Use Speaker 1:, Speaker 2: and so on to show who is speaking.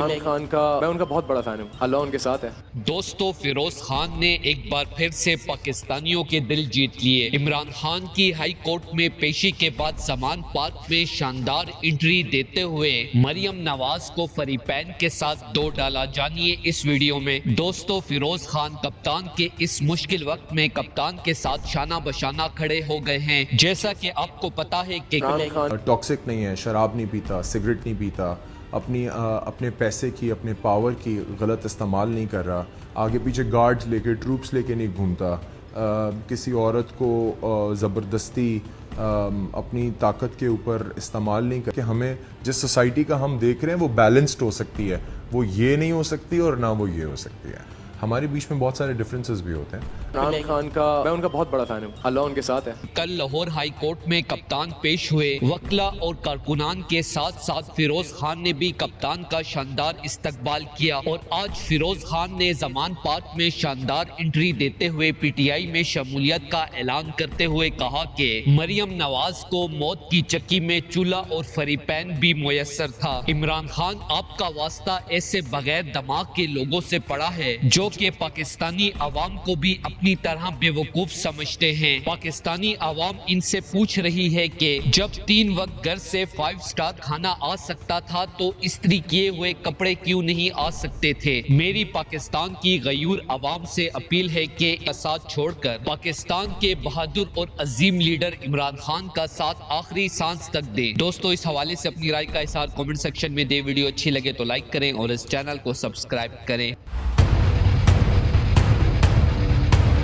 Speaker 1: عمران خان کا میں ان کا بہت بڑا فین ہوں، اللہ ان کے ساتھ ہے۔
Speaker 2: دوستو، فیروز خان نے ایک بار پھر سے پاکستانیوں کے دل جیت لیے۔ عمران خان کی ہائی کورٹ میں پیشی کے بعد زمان پارک میں شاندار انٹری دیتے ہوئے مریم نواز کو فریقین کے ساتھ دو ڈالا۔ جانیے اس ویڈیو میں۔ دوستو، فیروز خان کپتان کے اس مشکل وقت میں کپتان کے ساتھ شانہ بشانہ کھڑے ہو گئے ہیں۔ جیسا کہ آپ کو پتا ہے کہ
Speaker 3: ٹاکسک نہیں ہے، شراب نہیں پیتا، سگریٹ نہیں پیتا، اپنے پیسے کی، اپنے پاور کی غلط استعمال نہیں کر رہا، آگے پیچھے گارڈز لے کے، ٹروپس لے کے نہیں گھومتا، کسی عورت کو زبردستی اپنی طاقت کے اوپر استعمال نہیں کر کے ہمیں جس سوسائٹی کا ہم دیکھ رہے ہیں وہ بیلنسڈ ہو سکتی ہے، وہ یہ نہیں ہو سکتی اور نہ وہ یہ ہو سکتی ہے۔ ہمارے بیچ میں بہت سارے ڈفرینسز بھی ہوتے ہیں۔
Speaker 1: عمران خان کا میں ان کا بہت بڑا فین ہوں، اللہ ان کے ساتھ ہے۔
Speaker 2: کل لاہور ہائی کورٹ میں کپتان پیش ہوئے۔ وکلا اور کارکنان کے ساتھ ساتھ فیروز خان نے بھی کپتان کا شاندار استقبال کیا، اور آج فیروز خان نے زمان پارک میں شاندار انٹری دیتے ہوئے پی ٹی آئی میں شمولیت کا اعلان کرتے ہوئے کہا کہ مریم نواز کو موت کی چکی میں چولہا اور فریقین بھی میسر تھا۔ عمران خان، آپ کا واسطہ ایسے بغیر دماغ کے لوگوں سے پڑا ہے جو کہ پاکستانی عوام کو بھی اپنی طرح بے وقوف سمجھتے ہیں۔ پاکستانی عوام ان سے پوچھ رہی ہے کہ جب 3 وقت گھر سے 5 سٹار کھانا آ سکتا تھا تو استری کیے ہوئے کپڑے کیوں نہیں آ سکتے تھے؟ میری پاکستان کی غیور عوام سے اپیل ہے کہ ساتھ چھوڑ کر پاکستان کے بہادر اور عظیم لیڈر عمران خان کا ساتھ آخری سانس تک دیں۔ دوستو، اس حوالے سے اپنی رائے کا اظہار کامنٹ سیکشن میں دیں۔ ویڈیو اچھی لگے تو لائک کریں اور اس چینل کو سبسکرائب کریں۔